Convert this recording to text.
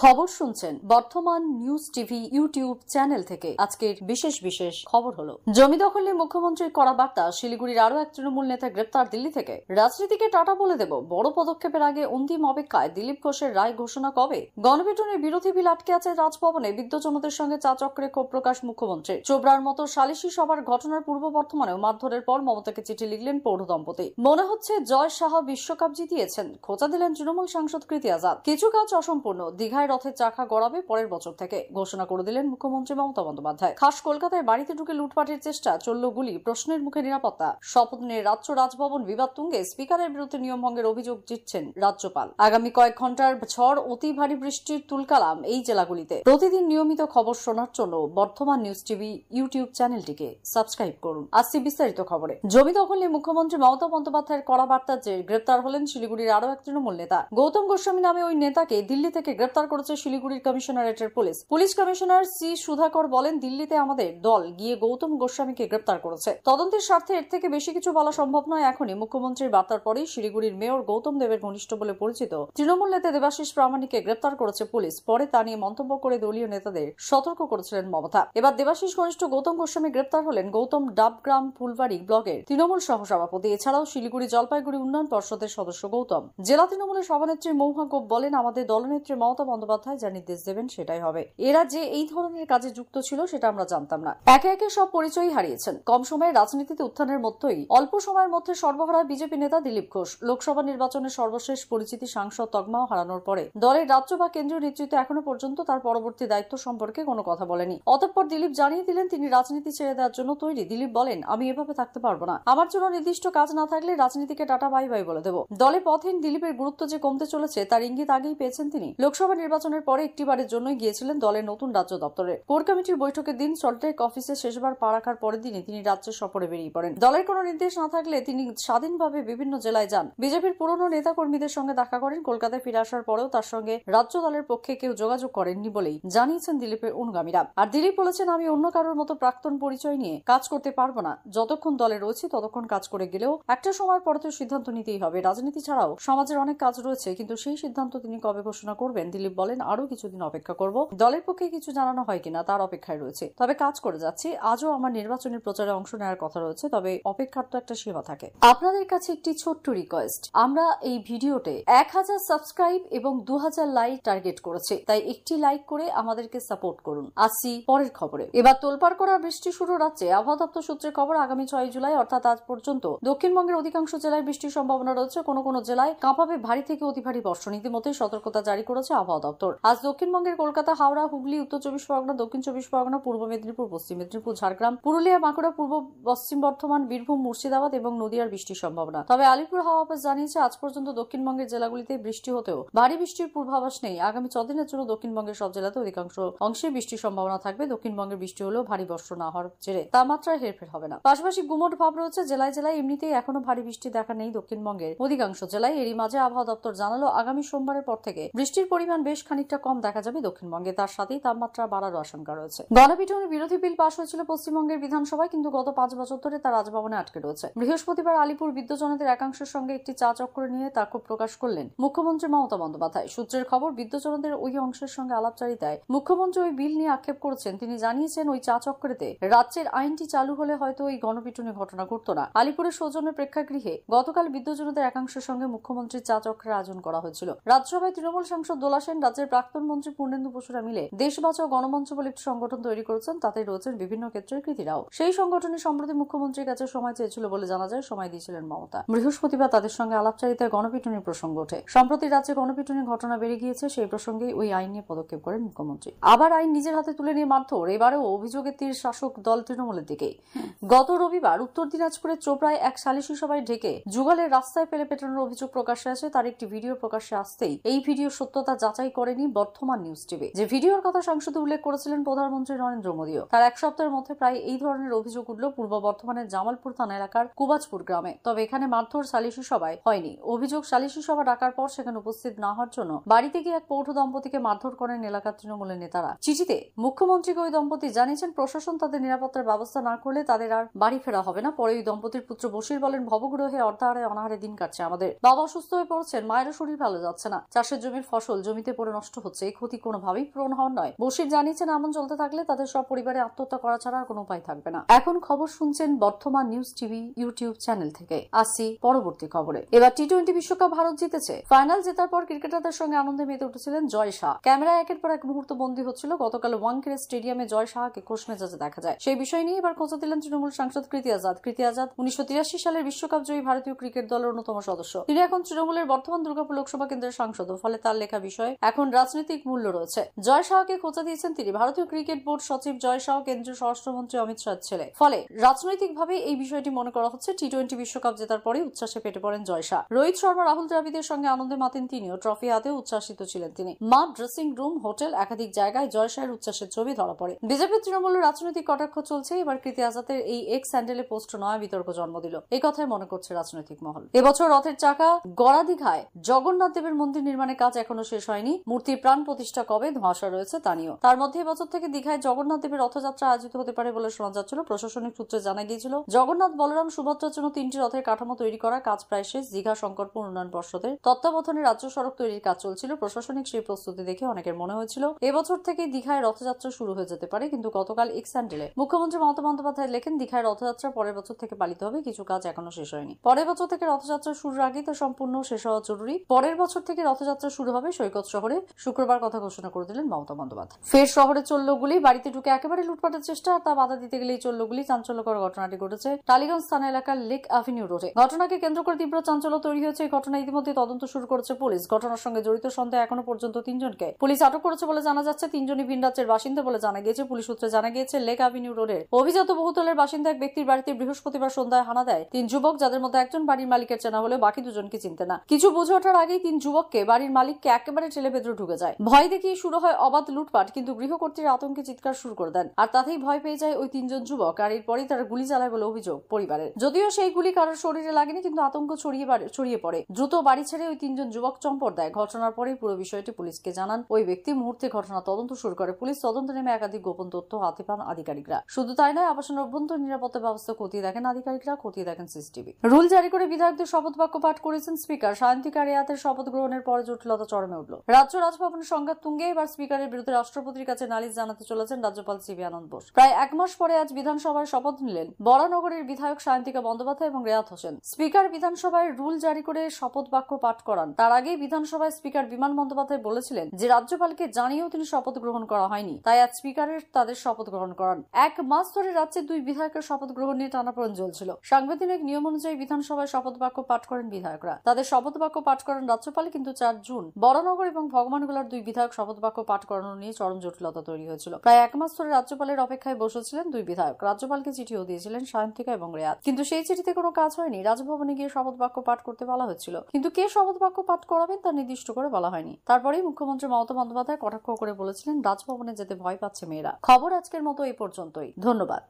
খবর শুনছেন বর্তমান নিউজ টিভি ইউটিউব চ্যানেল থেকে। আজকের বিশেষ খবর হলো, জমি দখল নিয়ে মুখ্যমন্ত্রীর কড়া বার্তা। শিলিগুড়ির আরো এক তৃণমূল নেতা গ্রেপ্তার দিল্লি থেকে। রাজনীতিকে টাটা বলে দেব, বড় পদক্ষেপের আগে অন্তিম অপেক্ষায় দিলীপ ঘোষের রায় ঘোষণা কবে? গণপিটুনির বিরোধী বিল আটকে আছে রাজভবনে। বিদ্যজনদের সঙ্গে চা চক্রে ক্ষোভ প্রকাশ মুখ্যমন্ত্রী। চোপড়ার মতো সালিশি সভার ঘটনার পূর্ব বর্ধমানেও মারধরের পর মমতাকে চিঠি লিখলেন পৌর দম্পতি। মনে হচ্ছে জয় সাহা বিশ্বকাপ জিতিয়েছেন, খোঁচা দিলেন তৃণমূল সাংসদ কৃতি আজাদ। কিছু কাজ অসম্পূর্ণ, দীঘায় রথের চাকা গড়াবে পরের বছর থেকে, ঘোষণা করে দিলেন মুখ্যমন্ত্রী মমতা বন্দ্যোপাধ্যায়। খাস কলকাতায় বাড়িতে ঢুকে লুটপাটের চেষ্টা, চলল গুলি, প্রশ্নের মুখে নিরাপত্তা। শপথ নিয়ে রাজভবন বিবাদ তুঙ্গে, স্পিকারের বিরুদ্ধে নিয়মভঙ্গের অভিযোগ দিচ্ছেন রাজ্যপাল। আগামী কয়েক ঘন্টার ঝড়, অতি ভারী বৃষ্টির তুলকালাম এই জেলাগুলিতে। প্রতিদিন নিয়মিত খবর শোনার জন্য বর্তমান নিউজ টিভি ইউটিউব চ্যানেলটিকে সাবস্ক্রাইব করুন। আসছি বিস্তারিত খবরে। জমি দখল নিয়ে মুখ্যমন্ত্রী মমতা বন্দ্যোপাধ্যায়ের কড়া বার্তার জের গ্রেপ্তার হলেন শিলিগুড়ির আরো এক তৃণমূল নেতা। গৌতম গোস্বামী নামে ওই নেতাকে দিল্লি থেকে গ্রেপ্তার করেছে শিলিগুড়ির কমিশনারেটের পুলিশ কমিশনার সি সুধাকর বলেন, দিল্লিতে আমাদের দল গিয়ে গৌতম গোস্বামীকে গ্রেপ্তার করেছে। তদন্তের স্বার্থে এর থেকে বেশি কিছু বলা সম্ভব নয়। এখনই মুখ্যমন্ত্রীর বার্তার পরেই শিলিগুড়ির মেয়র গৌতম দেবের ঘনিষ্ঠ বলে পরিচিত তৃণমূল নেতা দেবাশিস প্রামাণিককে গ্রেপ্তার করেছে পুলিশ। পরে তা নিয়ে মন্তব্য করে দলীয় নেতাদের সতর্ক করেছিলেন মমতা। এবার দেবাশিস ঘনিষ্ঠ গৌতম গোস্বামী গ্রেপ্তার হলেন। গৌতম ডাবগ্রাম ফুলবাড়ি ব্লকের তৃণমূল সহসভাপতি। এছাড়াও শিলিগুড়ি জলপাইগুড়ি উন্নয়ন পর্ষদের সদস্য গৌতম। জেলা তৃণমূলের সভানেত্রী মৌহা গোপ বলেন, আমাদের দলনেত্রী মমতা বন্দ্যোপাধ্যায় যা নির্দেশ দেবেন সেটাই হবে। এরা যে এই ধরনের কাজে যুক্ত ছিল সেটা আমরা জানতাম না। একে একে সব পরিচয় হারিয়েছেন। কম সময়ে রাজনীতিতে উত্থানের মধ্যেই অল্প সময়ের মধ্যে সর্বহারা বিজেপি নেতা দিলীপ ঘোষ। লোকসভা নির্বাচনের সর্বশেষ পরিচিতি সাংসদ তকমাও হারানোর পরে দলের রাজ্য বা কেন্দ্রীয় নেতৃত্ব এখনো পর্যন্ত তার পরবর্তী দায়িত্ব সম্পর্কে কোনো কথা বলেনি। অতঃপর দিলীপ জানিয়ে দিলেন তিনি রাজনীতি ছেড়ে দেওয়ার জন্য তৈরি। দিলীপ বলেন, আমি এভাবে থাকতে পারবো না। আমার জন্য নির্দিষ্ট কাজ না থাকলে রাজনীতিকে টাটা বাই বাই বলে দেব। দলে পথহীন দিলীপের গুরুত্ব যে কমতে চলেছে তার ইঙ্গিত আগেই পেয়েছেন তিনি। লোকসভা নির্বাচনের পরে একটিবারের জন্যই গিয়েছিলেন দলের নতুন রাজ্য দপ্তরে। কোর কমিটির বৈঠকের দিন সল্টলেক অফিসে শেষবার পা রাখার পরের দিনই তিনি রাজ্যের সফরে বেরিয়ে পড়েন। দলের কোনো নির্দেশ না থাকলে তিনি স্বাধীনভাবে বিভিন্ন জেলায় যান। বিজেপির পুরনো নেতা কর্মীদের সঙ্গে দেখা করেন। কলকাতায় ফিরে আসার পরেও তার সঙ্গে রাজ্য দলের পক্ষে কেউ যোগাযোগ করেননি বলেই জানিয়েছেন দিলীপের অনুগামীরা। আর দিলীপ বলেছেন, আমি অন্য কারোর মতো প্রাক্তন পরিচয় নিয়ে কাজ করতে পারবো না। যতক্ষণ দলে রয়েছে ততক্ষণ কাজ করে গেলেও একটা সময়ের পরে তো সিদ্ধান্ত নিতেই হবে। রাজনীতি ছাড়াও সমাজের অনেক কাজ রয়েছে, কিন্তু সেই সিদ্ধান্ত তিনি কবে ঘোষণা করবেন? দিলীপ বলেন, আরো কিছুদিন অপেক্ষা করব। দলের পক্ষে কিছু জানানো হয় কিনা তার অপেক্ষায় রয়েছে, তবে কাজ করে যাচ্ছি। আজও আমার নির্বাচনী প্রচারে অংশ নেওয়ার কথা রয়েছে, তবে অপেক্ষার তো একটা সীমা থাকে। আপনাদের কাছে একটি ছোট্ট রিকোয়েস্ট, আমরা এই ভিডিওতে 1000 সাবস্ক্রাইব এবং 2000 লাইক টার্গেট করেছি, তাই একটি লাইক করে আমাদেরকে সাপোর্ট করুন। আসছি পরের খবরে। এবার তোলপাড় করা বৃষ্টি শুরু রাজ্যে। আবহাওয়া দপ্তর সূত্রে খবর, আগামী 6 জুলাই অর্থাৎ আজ পর্যন্ত দক্ষিণবঙ্গের অধিকাংশ জেলায় বৃষ্টির সম্ভাবনা রয়েছে। কোনো জেলায় কাঁপাবে ভারী থেকে অতি ভারী বর্ষণ। ইতিমধ্যে সতর্কতা জারি করেছে আবহাওয়া দপ্তর। আজ দক্ষিণবঙ্গের কলকাতা, হাওড়া, হুগলি, উত্তর 24 পরগনা, দক্ষিণ 24 পরগনা, পূর্ব মেদিনীপুর, পশ্চিম মেদিনীপুর, ঝাড়গ্রাম, পুরুলিয়া, বাঁকুড়া, পূর্ব পশ্চিম বর্ধমান, বীরভূম, মুর্শিদাবাদ এবং নদিয়ার বৃষ্টির সম্ভাবনা। তবে আলিপুর হাওয়া অফিস জানিয়েছে, আজ পর্যন্ত দক্ষিণবঙ্গের জেলাগুলিতে বৃষ্টি হতেও ভারী বৃষ্টির পূর্বাভাস নেই। আগামী 6 দিনের জন্য দক্ষিণবঙ্গের সব জেলাতে অধিকাংশ অংশে বৃষ্টির সম্ভাবনা থাকবে। দক্ষিণবঙ্গের বৃষ্টি হলেও ভারী বর্ষণ না হওয়ার জেরে তাপমাত্রায় হেরফের হবে না। পাশাপাশি গুমোট ভাব রয়েছে জেলায় জেলায়। এমনিতেই এখনো ভারী বৃষ্টি দেখা নেই দক্ষিণবঙ্গের অধিকাংশ জেলায়। এরই মাঝে আবহাওয়া দপ্তর জানালো, আগামী সোমবারের পর থেকে বৃষ্টির পরিমাণ বেশ খানিকটা কম দেখা যাবে দক্ষিণবঙ্গে। তার সাথেই তাপমাত্রা বাড়ার আশঙ্কা রয়েছে। গণপিটুনির বিরোধী বিল পাশ হয়েছিল পশ্চিমবঙ্গের বিধানসভায়, কিন্তু গত 5 বছর ধরে তা রাজভবনে আটকে রয়েছে। বৃহস্পতিবার আলিপুর বিদ্যজনদের একাংশের সঙ্গে একটি চা চক্র নিয়ে তা ক্ষোভ প্রকাশ করলেন মুখ্যমন্ত্রী মমতা বন্দ্যোপাধ্যায়। সূত্রের খবর, বিদ্যজনদের ওই অংশের সঙ্গে আলাপচারিতায় মুখ্যমন্ত্রী ওই বিল নিয়ে আক্ষেপ করেছেন। তিনি জানিয়েছেন, ওই চা চক্রেতে রাজ্যের আইনটি চালু হলে হয়তো ওই গণপিটুনি ঘটনা ঘটত না। আলিপুরের সৌজন্যে প্রেক্ষাগৃহে গতকাল বিদ্যজনদের একাংশের সঙ্গে মুখ্যমন্ত্রীর চা চক্রের আয়োজন করা হয়েছিল। রাজ্যসভায় তৃণমূল সাংসদ দোলা সেন, রাজ্যের প্রাক্তন মন্ত্রী পূর্ণেন্দু বসুরা মিলে দেশ বাঁচাও গণমঞ্চ বলে একটি সংগঠন তৈরি করেছেন। তাতে রয়েছেন বিভিন্ন ক্ষেত্রের কৃতীরাও। সেই সংগঠনের সম্প্রতি মুখ্যমন্ত্রীর কাছে সময় চেয়েছিল বলে জানা যায়। সময় দিয়েছিলেন মমতা। বৃহস্পতিবার তাদের সঙ্গে আলাপচারিতায় গণপিটুনির প্রসঙ্গ ওঠে। সম্প্রতি রাজ্যে গণপিটুনির ঘটনা বেড়ে গিয়েছে, সেই প্রসঙ্গেই ওই আইন নিয়ে পদক্ষেপ করেন মুখ্যমন্ত্রী। আবার আইন নিজের হাতে তুলে নিয়ে মারধর। এবারেও অভিযোগের তীর শাসক দল তৃণমূলের দিকে। গত রবিবার উত্তর দিনাজপুরের চোপড়ায় এক সালিশি সভায় ঢেকে যুগলের রাস্তায় ফেলে পেটানোর অভিযোগ প্রকাশ্যে আসে। তার একটি ভিডিও প্রকাশ্যে আসতেই এই ভিডিওর সত্যতা যাচাই করেনি বর্তমান নিউজ টিভি। যে ভিডিওর কথা সংসদে উল্লেখ করেছিলেন প্রধানমন্ত্রী নরেন্দ্র মোদীও। তার এক সপ্তাহের মধ্যে প্রায় এই ধরনের অভিযোগ উঠল পূর্ব বর্ধমানের জামালপুর থানা এলাকার কুবাজপুর গ্রামে। তবে এখানে মারধর সালিশি সভায় হয়নি। অভিযোগ, সালিশি সভা ডাকার পর সেখানে উপস্থিত না হওয়ার জন্য বাড়িতে গিয়ে এক পৌর দম্পতিকে মারধর করেন এলাকার তৃণমূলের নেতারা। চিঠিতে মুখ্যমন্ত্রীকে ওই দম্পতি জানিয়েছেন, প্রশাসন তাদের নিরাপত্তার ব্যবস্থা না করলে তাদের আর বাড়ি ফেরা হবে না। পরে ওই দম্পতির পুত্র বশির বলেন, ভবগ্রহে অর্ধাহারে অনাহারে দিন কাটছে আমাদের। বাবা অসুস্থ হয়ে পড়ছেন, মায়েরও শরীর ভালো যাচ্ছে না। চাষের জমির ফসল জমিতে পড়ে নষ্ট হচ্ছে, এই ক্ষতি কোনোভাবেই পূরণ হওয়ার নয়। বশির জানিয়েছেন, এমন চলতে থাকলে তাদের সব পরিবারে আত্মহত্যা করা ছাড়া আর কোনো উপায় থাকবে না। এখন খবর শুনছেন বর্তমান নিউজ টিভি ইউটিউব চ্যানেল থেকে। আসছি পরবর্তী খবরে। এবার টি-20 বিশ্বকাপ ভারত জিতেছে। ফাইনাল জেতার পর ক্রিকেটারদের সঙ্গে আনন্দে মেতে উঠেছিলেন জয় শাহ। ক্যামেরায় একের পর এক মুহূর্ত বন্দী হচ্ছিল। গতকাল ওয়াংখেড়ে স্টেডিয়ামে জয় শাহকে খোশ মেজাজে দেখা যায়। সেই বিষয় নিয়ে এবার খোঁচা দিলেন তৃণমূল সাংসদ কৃতি আজাদ। কৃতি আজাদ 1983 সালের বিশ্বকাপ জয়ী ভারতীয় ক্রিকেট দলের অন্যতম সদস্য। তিনি এখন তৃণমূলের বর্তমান দুর্গাপুর লোকসভা কেন্দ্রের সাংসদ। ফলে তার লেখা বিষয়ে এখন রাজনৈতিক মূল্য রয়েছে। জয় শাহকে খোঁচা দিয়েছেন তিনি। ভারতীয় ক্রিকেট বোর্ড সচিব জয় শাহ কেন্দ্রীয় স্বরাষ্ট্রমন্ত্রী অমিত শাহের ছেলে। ফলে রাজনৈতিকভাবে এই বিষয়টি মনে করা হচ্ছে টি-20 বিশ্বকাপ জেতার পরে উচ্ছ্বাসে পেটে পড়েন জয় শাহ। রোহিত শর্মা, রাহুল দ্রাবিড়ের সঙ্গে আনন্দে মাতেন তিনিও। ট্রফি হাতে উচ্ছ্বাসিত ছিলেন তিনি। মাঠ, ড্রেসিং রুম, হোটেল একাধিক জায়গায় জয় শাহের উচ্ছ্বাসের ছবি ধরা পড়ে। বিজেপি তৃণমূলের রাজনৈতিক কটাক্ষ চলছে। এবার কৃতি আজাদের এই এক্স হ্যান্ডেলে পোস্ট নয়া বিতর্ক জন্ম দিল। এই কথাই মনে করছে রাজনৈতিক মহল। এবছর রথের চাকা গড়া দীঘায় জগন্নাথ দেবের মন্দির নির্মাণের কাজ এখনো শেষ হয়নি। মূর্তির প্রাণ প্রতিষ্ঠা কবে ধোঁয়াশা রয়েছে তা নিয়েও। তার মধ্যে এবছর থেকে দীঘায় জগন্নাথ দেবের রথযাত্রা আয়োজিত হতে পারে বলে শোনা যাচ্ছিল। প্রশাসনিক সূত্রে জানা গিয়েছিল, জগন্নাথ, বলরাম, সুভদ্রার জন্য 3টি রথের কাঠামো তৈরি করা কাজ প্রায় শেষ। দীঘা শঙ্করপুর উন্নয়ন পর্ষদের তত্ত্বাবধানে রাজ্য সড়ক তৈরির কাজ চলছিল। প্রশাসনিক সেই প্রস্তুতি দেখে অনেকের মনে হয়েছিল এবছর থেকে দীঘায় রথযাত্রা শুরু হয়ে যেতে পারে। কিন্তু গতকাল এক্স হ্যান্ডেলে মুখ্যমন্ত্রী মমতা বন্দ্যোপাধ্যায় লেখেন, দীঘায় রথযাত্রা পরের বছর থেকে পালিত হবে। কিছু কাজ এখনো শেষ হয়নি। পরের বছর থেকে রথযাত্রা শুরুর আগেই তা সম্পূর্ণ শেষ হওয়া জরুরি। পরের বছর থেকে রথযাত্রা শুরু হবে সৈকত শহরে। শুক্রবার কথা ঘোষণা করে দিলেন মমতা বন্দ্যোপাধ্যায়। ফের শহরে চলল গুলি। বাড়িতে ঢুকে একেবারে লুটপাটের চেষ্টা, আর তা বাধা দিতে গেলেই চলল গুলি। চাঞ্চল্যকর ঘটনাটি ঘটেছে টালিগঞ্জ থানা এলাকার লেক অ্যাভিনিউ রোডে। ঘটনাকে কেন্দ্র করে তীব্র চাঞ্চল্য তৈরি হয়েছে। এই ঘটনা ইতিমধ্যে তদন্ত শুরু করেছে পুলিশ। ঘটনার সঙ্গে জড়িত সন্দেহ এখনো পর্যন্ত 3 জনকে পুলিশ আটক করেছে বলে জানা যাচ্ছে। 3 জনই ভিন রাজ্যের বাসিন্দা বলে জানা গিয়েছে। পুলিশ সূত্রে জানা গিয়েছে, লেক অ্যাভিনিউ রোডের অভিজাত বহুতলের বাসিন্দা এক ব্যক্তির বাড়িতে বৃহস্পতিবার সন্ধ্যায় হানা দেয় 3 যুবক, যাদের মধ্যে একজন বাড়ির মালিকের চেনা হলেও বাকি 2 জনকে চিনতে না। কিছু বুঝে ওঠার আগেই 3 যুবককে বাড়ির মালিককে একেবারে ঠেলে ভেতরে ঢুকে যায়। ভয় দেখিয়ে শুরু হয় অবাধ লুটপাট। কিন্তু গৃহকর্ত্রীর আতঙ্কে চিৎকার শুরু করে দেন, আর তাতেই ভয় পেয়ে যায় ওই 3 জন যুবক। আর এরপরই তারা গুলি চালায় বলে অভিযোগ পরিবারের। যদিও সেই গুলি কারোর শরীরে লাগেনি, কিন্তু আতঙ্ক ছড়িয়ে পড়ে। দ্রুত বাড়ি ছেড়ে ওই 3 জন যুবক চম্পট দেয়। ঘটনার পরেই পুরো বিষয়টি পুলিশকে জানান ওই ব্যক্তি। মুহূর্তে ঘটনা তদন্ত শুরু করে পুলিশ। তদন্তে নেমে একাধিক গোপন তথ্য হাতে পান আধিকারিকরা। শুধু তাই নয়, আবাসনের অভ্যন্তরীণ নিরাপত্তা ব্যবস্থা খতিয়ে দেখেন আধিকারিকরা, খতিয়ে দেখেন সিসিটিভি। রুল জারি করে বিধায়কদের শপথ বাক্য পাঠ করেছেন স্পিকার। সায়ন্তিকা রেয়াতের শপথ গ্রহণের পরে জটিলতা চরমে উঠল। রাজ্য রাজভবনের সংঘাত তুঙ্গে। এবার স্পিকারের বিরুদ্ধে রাষ্ট্রপতির কাছে নালিশ জানাতে চলেছেন রাজ্যপাল সিবি আনন্দ বোস। প্রায় 1 মাস পরে আজ বিধানসভায় শপথ নিলেন বরানগরের বিধায়ক সায়ন্তিকা বন্দ্যোপাধ্যায় এবং রেয়াত হোসেন। স্পিকার বিধানসভায় রুল জারি করে শপথ বাক্য পাঠ করান। তার আগেই বিধানসভায় স্পিকার বিমান বন্দ্যোপাধ্যায় বলেছিলেন যে রাজ্যপালকে জানিয়েও তিনি শপথ গ্রহণ করা হয়নি, তাই আজ স্পিকারের তাদের শপথ গ্রহণ করান। 1 মাস ধরে রাজ্যের 2 বিধায়কের শপথ গ্রহণ নিয়ে টানাপোড়েন চলছিল। সাংবিধানিক নিয়ম অনুযায়ী বিধানসভায় শপথ বাক্য পাঠ করেন বিধায়করা। তাদের শপথ বাক্য পাঠ করেন রাজ্যপাল। কিন্তু 4 জুন বরানগর এবং ভগবানগোলার 2 বিধায়ক শপথ বাক্য পাঠ করানো নিয়ে চরম জটিলতা তৈরি হয়েছিল। প্রায় 1 মাস ধরে রাজ্যপালের অপেক্ষায় বসেছিলেন 2 বিধায়ক। রাজ্যপালকে চিঠিও দিয়েছিলেন সায়ন্তিকা এবং রেয়াত, কিন্তু সেই চিঠিতে কোনো কাজ হয়নি। রাজভবনে গিয়ে শপথ বাক্য পাঠ করতে বলা হয়েছিল, কিন্তু কে শপথ বাক্য পাঠ করাবেন তা নির্দিষ্ট করে বলা হয়নি। তারপরেই মুখ্যমন্ত্রী মমতা বন্দ্যোপাধ্যায় কটাক্ষ করে বলেছিলেন রাজভবনে যেতে ভয় পাচ্ছে মেয়েরা। খবর আজকের মতো এই পর্যন্তই। ধন্যবাদ।